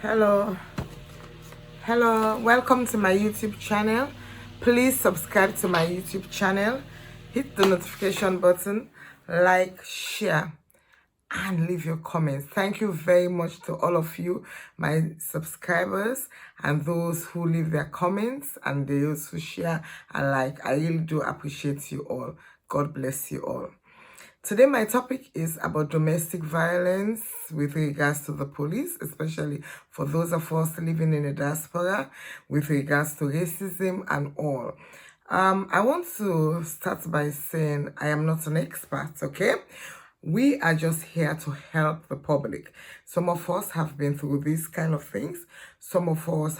Hello, welcome to my YouTube channel. Please subscribe to my YouTube channel, hit the notification button, like, share, and leave your comments. Thank you very much to all of you, my subscribers, and those who leave their comments and those who share and like. I really do appreciate you all. God bless you all. Today, my topic is about domestic violence with regards to the police, especially for those of us living in the diaspora, with regards to racism and all. I want to start by saying I am not an expert, okay? We are just here to help the public. Some of us have been through these kind of things. Some of us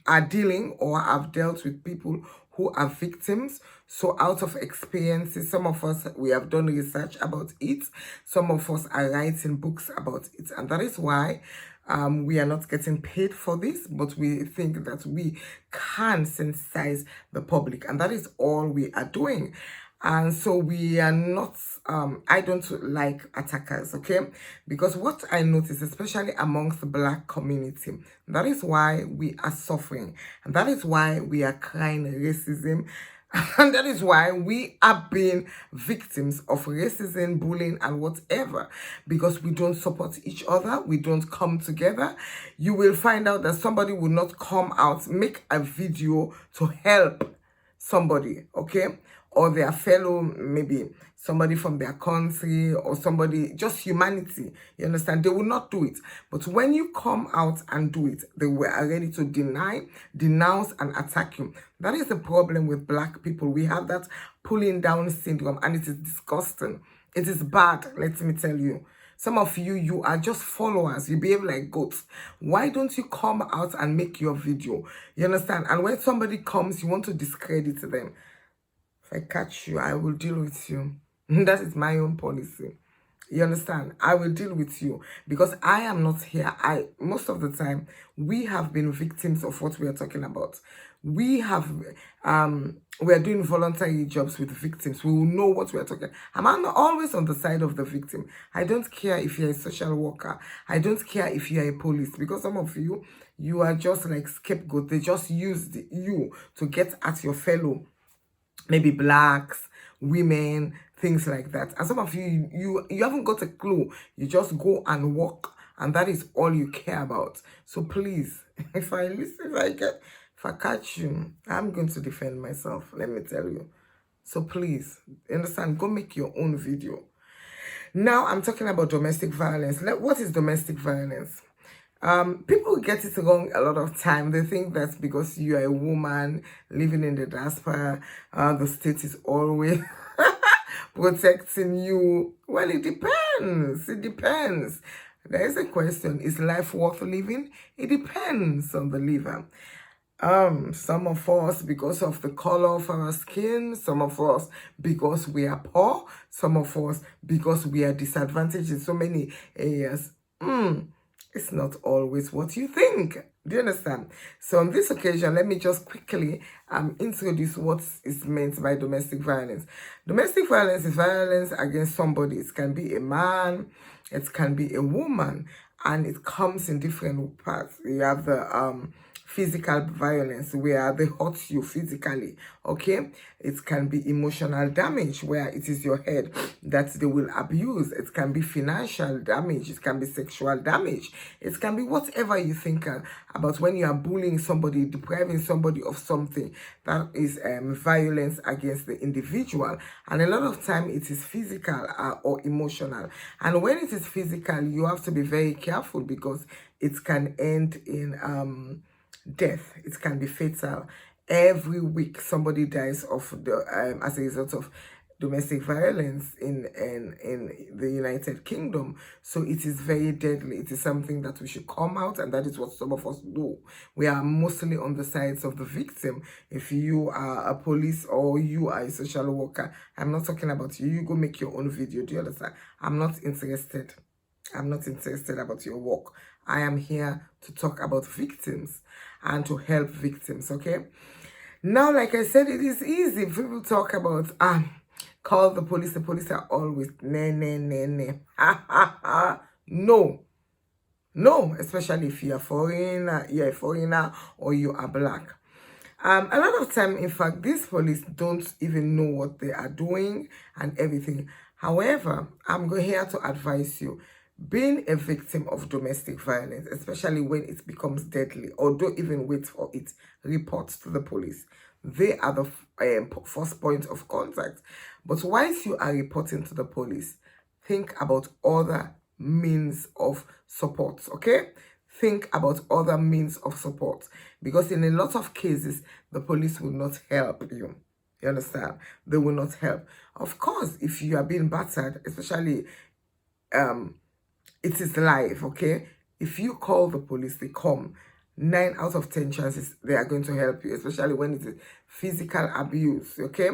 are dealing or have dealt with people who are victims. So out of experiences, some of us, we have done research about it. Some of us are writing books about it. And that is why we are not getting paid for this, but we think that we can sensitize the public. And that is all we are doing. And so we are not, I don't like attackers, okay? Because what I notice, especially amongst the Black community, that is why we are suffering. And that is why we are crying racism. And that is why we are being victims of racism, bullying, and whatever. Because we don't support each other. We don't come together. You will find out that somebody will not come out, make a video to help somebody, okay? Or their fellow, maybe somebody from their country or somebody, just humanity, you understand? They will not do it. But when you come out and do it, they were ready to denounce, and attack you. That is the problem with Black people. We have that pulling down syndrome, and it is disgusting. It is bad, let me tell you. Some of you, you are just followers. You behave like goats. Why don't you come out and make your video? You understand? And when somebody comes, you want to discredit them. If I catch you, I will deal with you. That is my own policy. You understand? I will deal with you because I am not here. Most of the time, we have been victims of what we are talking about. We are doing voluntary jobs with victims. We will know what we are talking. I'm always on the side of the victim. I don't care if you're a social worker. I don't care if you're a police, because some of you, you are just like scapegoat. They just used you to get at your fellow, maybe Blacks, women, things like that. And some of you, you haven't got a clue. You just go and walk, and that is all you care about. So please, if I catch you, I'm going to defend myself. Let me tell you. So please, understand? Go make your own video. Now I'm talking about domestic violence. What is domestic violence? People get it wrong a lot of time. They think that because you are a woman living in the diaspora, the state is always protecting you. Well, it depends. It depends. There is a question: is life worth living? It depends on the liver. Some of us because of the color of our skin, some of us because we are poor, some of us because we are disadvantaged in so many areas. It's not always what you think. Do you understand? So on this occasion, let me just quickly introduce what is meant by domestic violence. Domestic violence is violence against somebody. It can be a man, it can be a woman, and it comes in different parts. You have the physical violence where they hurt you physically, okay? It can be emotional damage where it is your head that they will abuse. It can be financial damage. It can be sexual damage. It can be whatever you think about when you are bullying somebody, depriving somebody of something. That is violence against the individual. And a lot of time it is physical or emotional. And when it is physical, you have to be very careful because it can end in death. It can be fatal. Every week somebody dies of the as a result of domestic violence in the United Kingdom. So it is very deadly. It is something that we should come out, and that is what some of us do. We are mostly on the sides of the victim. If you are a police or you are a social worker, I'm not talking about you. You go make your own video. Do you understand? I'm not interested. I'm not interested about your work. I am here to talk about victims and to help victims, okay? Now, like I said, it is easy. People talk about, call the police. The police are always, nah. No. No, especially if you're you're a foreigner or you are black. A lot of time, in fact, these police don't even know what they are doing and everything. However, here to advise you. Being a victim of domestic violence, especially when it becomes deadly, or don't even wait for it, report to the police. They are the first point of contact. But once you are reporting to the police, think about other means of support, okay? Think about other means of support, because in a lot of cases, the police will not help you. You understand? They will not help. Of course, if you are being battered, especially it is live, okay? If you call the police, they come. 9 out of 10 chances they are going to help you, especially when it is physical abuse, okay?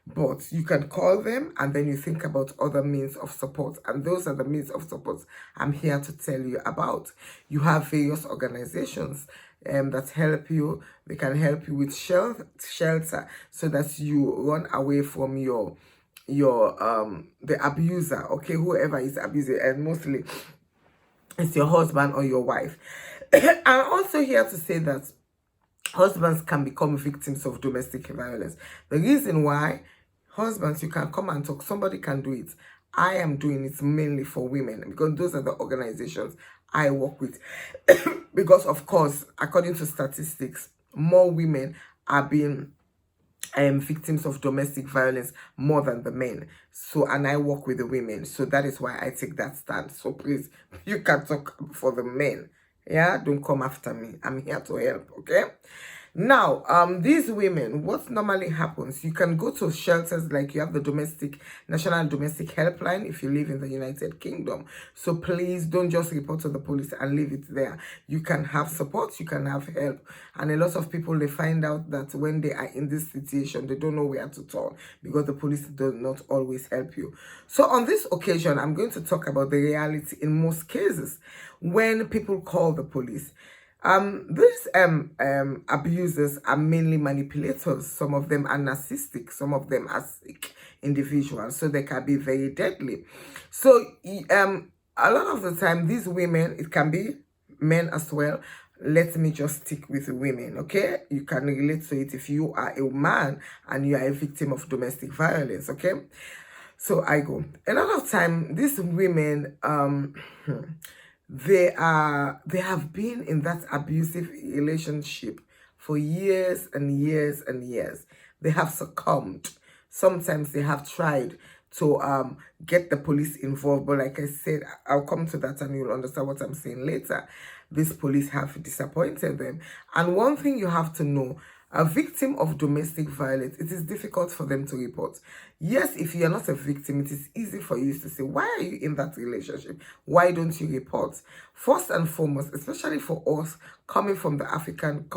But you can call them and then you think about other means of support. And those are the means of support I'm here to tell you about. You have various organizations that help you. They can help you with shelter so that you run away from the abuser, okay, whoever is abusing, and mostly it's your husband or your wife. I'm also here to say that husbands can become victims of domestic violence. The reason why, husbands, you can come and talk, somebody can do it. I am doing it mainly for women because those are the organizations I work with. Because of course, according to statistics, more women are being victims of domestic violence more than the men. So, and I work with the women. So that is why I take that stand. So please, you can talk for the men. Yeah, don't come after me. I'm here to help, okay? Now, these women, what normally happens, you can go to shelters, like you have the National Domestic Helpline if you live in the United Kingdom. So please don't just report to the police and leave it there. You can have support, you can have help. And a lot of people, they find out that when they are in this situation, they don't know where to turn because the police do not always help you. So on this occasion, I'm going to talk about the reality in most cases when people call the police. These abusers are mainly manipulators. Some of them are narcissistic. Some of them are sick individuals, so they can be very deadly. So, a lot of the time, these women, it can be men as well. Let me just stick with women, okay? You can relate to it if you are a man and you are a victim of domestic violence, okay? So I go. A lot of time, these women, they have been in that abusive relationship for years and years and years. They have succumbed. Sometimes they have tried to get the police involved, but like I said, I'll come to that and you'll understand what I'm saying later. These police have disappointed them. And one thing you have to know, a victim of domestic violence, it is difficult for them to report. Yes, if you are not a victim, it is easy for you to say, why are you in that relationship? Why don't you report? First and foremost, especially for us coming from the African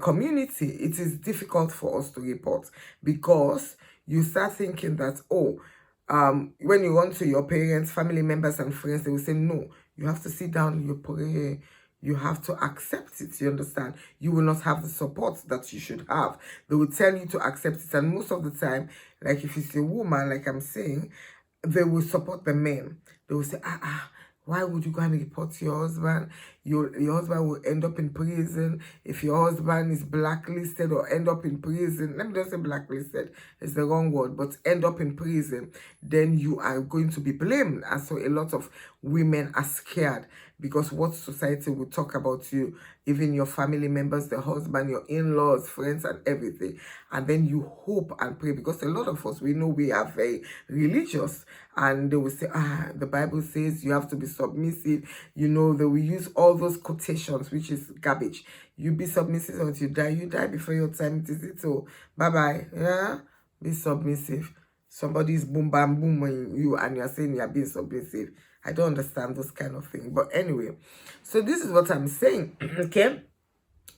community, it is difficult for us to report because you start thinking that, when you run to your parents, family members, and friends, they will say, no, you have to sit down, you pray, you have to accept it, you understand? You will not have the support that you should have. They will tell you to accept it. And most of the time, like if it's a woman, like I'm saying, they will support the men. They will say, why would you go and report your husband? Your husband will end up in prison. If your husband is blacklisted or end up in prison, let me just say blacklisted, it's the wrong word, but end up in prison, then you are going to be blamed. And so a lot of women are scared because what society will talk about you, even your family members, the husband, your in-laws, friends, and everything. And then you hope and pray, because a lot of us, we know we are very religious, and they will say, the Bible says you have to be submissive. You know, they will use all those quotations, which is garbage. You be submissive until you die. You die before your time. It is it. So, bye-bye. Yeah? Be submissive. Somebody's boom, bam, boom on you, and you're saying you're being submissive. I don't understand those kind of things. But anyway, so this is what I'm saying, okay?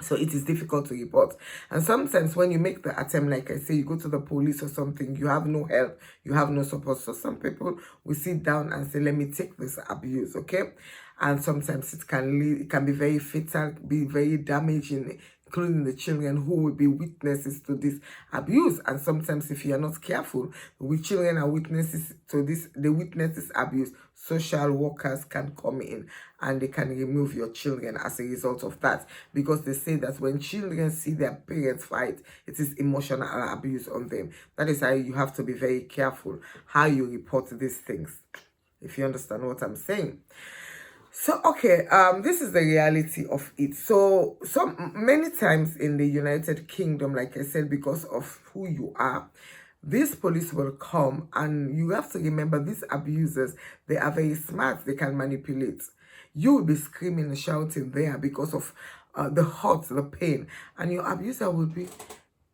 So it is difficult to report. And sometimes when you make the attempt, like I say, you go to the police or something, you have no help, you have no support. So some people will sit down and say, let me take this abuse, okay? And sometimes it can be very fatal, be very damaging, including the children who will be witnesses to this abuse. And sometimes if you are not careful, with children are witnesses to this, they witness this abuse. social workers can come in and they can remove your children as a result of that, because they say that when children see their parents fight, it is emotional abuse on them. That is why you have to be very careful how you report these things, if you understand what I'm saying. So okay, this is the reality of it. So many times in the United Kingdom, like I said, because of who you are, these police will come, and you have to remember these abusers, they are very smart, they can manipulate. You will be screaming and shouting there because of the hurt, the pain, and your abuser will be,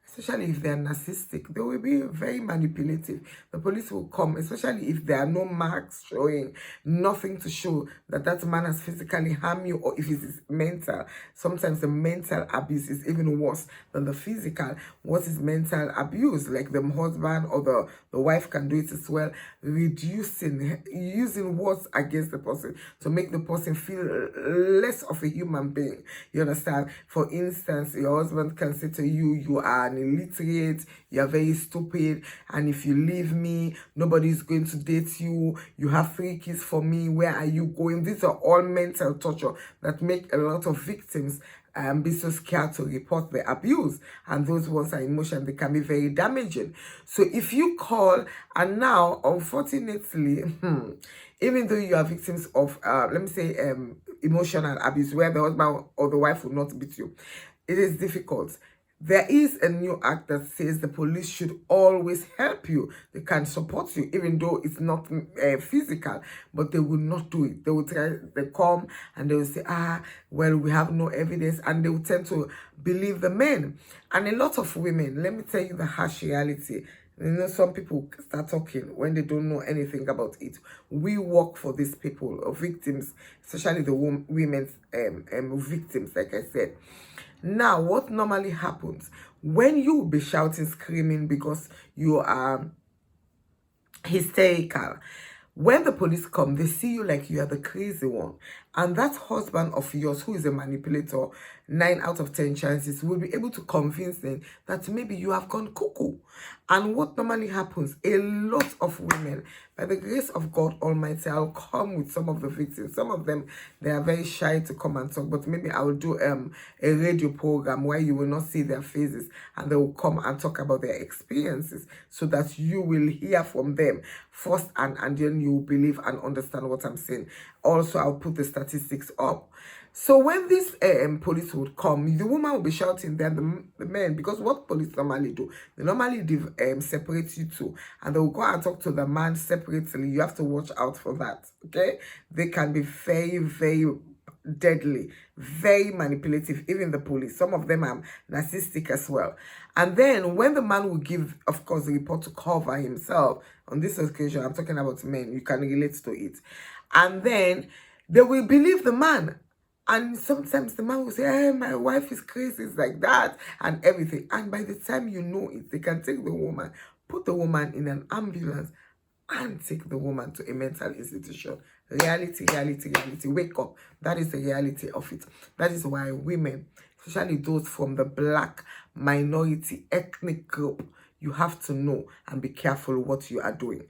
especially if they are narcissistic, they will be very manipulative. The police will come, especially if there are no marks showing, nothing to show that that man has physically harmed you, or if it is mental. Sometimes the mental abuse is even worse than the physical. What is mental abuse? Like the husband or the wife can do it as well, using words against the person to make the person feel less of a human being. You understand? For instance, your husband can say to you, you are an illiterate, you're very stupid, and if you leave me, nobody's going to date you, you have 3 kids for me, where are you going? These are all mental torture that make a lot of victims be so scared to report the abuse, and those ones are emotional. They can be very damaging. So if you call, and now unfortunately, even though you are victims of let me say emotional abuse, where the husband or the wife will not beat you, it is difficult. There is a new act that says the police should always help you. They can support you, even though it's not physical, but they will not do it. They will try, they come and they will say, well, we have no evidence, and they will tend to believe the men. And a lot of women, let me tell you the harsh reality. You know, some people start talking when they don't know anything about it. We work for these people, or victims, especially the women's victims, like I said. Now, what normally happens when you will be shouting, screaming because you are hysterical, when the police come, they see you like you are the crazy one. And that husband of yours, who is a manipulator, 9 out of 10 chances will be able to convince them that maybe you have gone cuckoo. And what normally happens, a lot of women, by the grace of God Almighty, I'll come with some of the victims. Some of them, they are very shy to come and talk, but maybe I will do a radio program where you will not see their faces, and they will come and talk about their experiences, so that you will hear from them first, and then you will believe and understand what I'm saying. Also, I'll put the statistics up. So when this police would come, the woman will be shouting, then the men, because what police normally do, they normally separate you two, and they will go and talk to the man separately. You have to watch out for that, okay? They can be very, very deadly, very manipulative, even the police. Some of them are narcissistic as well. And then when the man will give, of course, the report to cover himself, on this occasion, I'm talking about men, you can relate to it. And then they will believe the man. And sometimes the man will say, hey, my wife is crazy, it's like that, and everything. And by the time you know it, they can take the woman, put the woman in an ambulance, and take the woman to a mental institution. Reality, reality, reality. Wake up. That is the reality of it. That is why women, especially those from the Black minority ethnic group, you have to know and be careful what you are doing.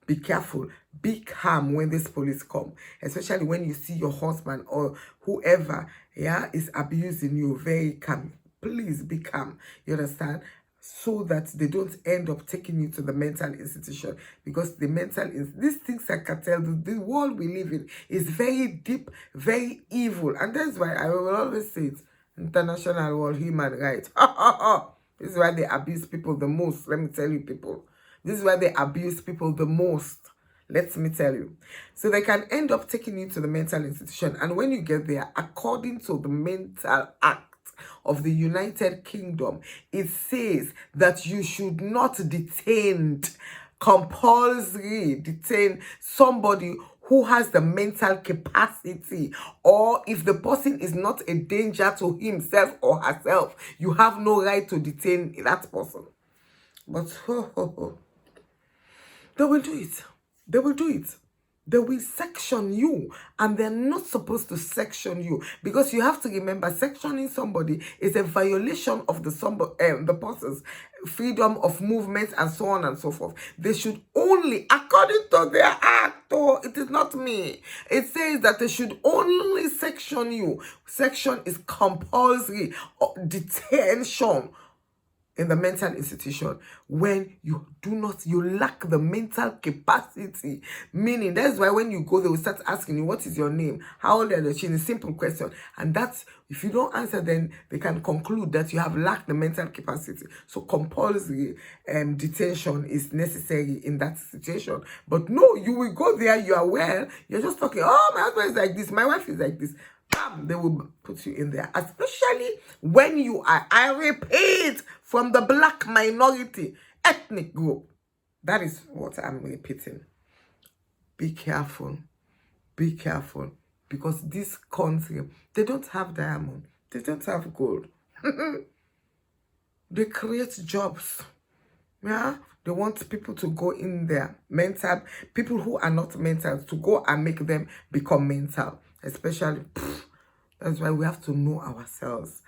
Be careful, be calm when this police come, especially when you see your husband or whoever, is abusing you. Very calm. Please be calm. You understand? So that they don't end up taking you to the mental institution, because the these things are cartel. The world we live in is very deep, very evil, and that's why I will always say it. International world human rights. This is why they abuse people the most. Let me tell you, people. This is why they abuse people the most. Let me tell you. So they can end up taking you to the mental institution. And when you get there, according to the Mental Act of the United Kingdom, it says that you should not compulsory detain somebody who has the mental capacity, or if the person is not a danger to himself or herself, you have no right to detain that person. But they will do it. They will do it. They will section you, and they're not supposed to section you, because you have to remember, sectioning somebody is a violation of the person's freedom of movement and so on and so forth. They should only, according to their act, or it is not me, it says that they should only section you. Section is compulsory detention in the mental institution when you lack the mental capacity. Meaning, that's why when you go, they will start asking you, what is your name? How old are you? A simple question. And that's, if you don't answer, then they can conclude that you have lacked the mental capacity. So compulsory detention is necessary in that situation. But no, you will go there, you are well, you're just talking, oh, my husband is like this, my wife is like this. They will put you in there, especially when you are, I repeat, from the black minority ethnic group. That is what I'm repeating. Be careful. Be careful. Because this country, they don't have diamond. They don't have gold. They create jobs. Yeah? They want people to go in there. Mental, people who are not mental, to go and make them become mental. Especially, that's why we have to know ourselves.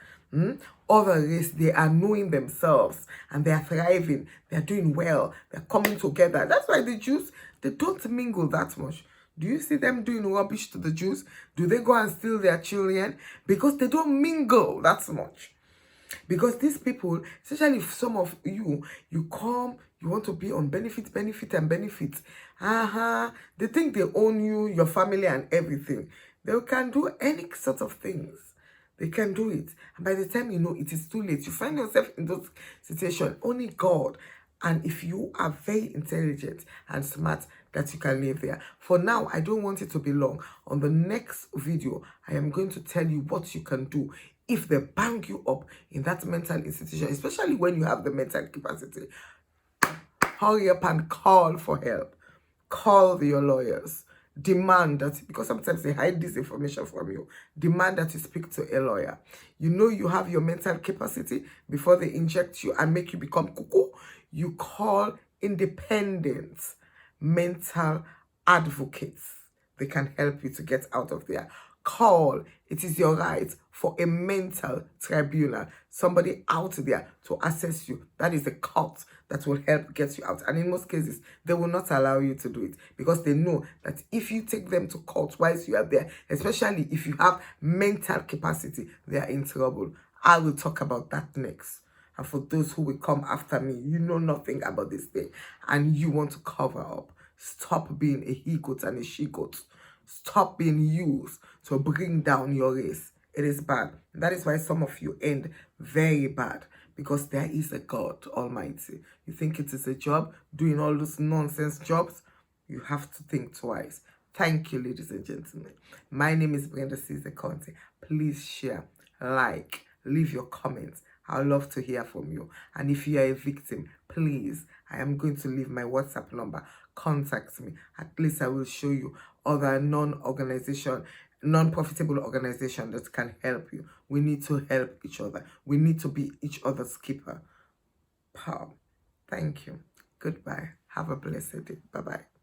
Other race, they are knowing themselves and they are thriving. They are doing well. They're coming together. That's why the Jews, they don't mingle that much. Do you see them doing rubbish to the Jews? Do they go and steal their children? Because they don't mingle that much. Because these people, especially if some of you come, you want to be on benefit. They think they own you, your family and everything. They can do any sort of things. They can do it. And by the time you know, it is too late. You find yourself in those situations. Only God. And if you are very intelligent and smart, that you can live there. For now, I don't want it to be long. On the next video, I am going to tell you what you can do if they bang you up in that mental institution, especially when you have the mental capacity. Hurry up and call for help. Call your lawyers. Demand that, because sometimes they hide this information from you, demand that you speak to a lawyer. You know you have your mental capacity before they inject you and make you become cuckoo. You call independent mental advocates. They can help you to get out of there. Call. It is your right for a mental tribunal, somebody out there to assess you. That is a court that will help get you out. And in most cases, they will not allow you to do it because they know that if you take them to court whilst you are there, especially if you have mental capacity, they are in trouble. I will talk about that next. And for those who will come after me, you know nothing about this thing and you want to cover up. Stop being a he-goat and a she-goat. Stop being used to bring down your race. It is bad. That is why some of you end very bad. Because there is a God Almighty. You think it is a job, doing all those nonsense jobs? You have to think twice. Thank you, ladies and gentlemen. My name is Brenda Caesar Conte. Please share, like, leave your comments. I'd love to hear from you. And if you are a victim, please, I am going to leave my WhatsApp number. Contact me. At least I will show you other non-profitable organization that can help you. We need to help each other. We need to be each other's keeper. Pow. Thank you. Goodbye. Have a blessed day. Bye-bye.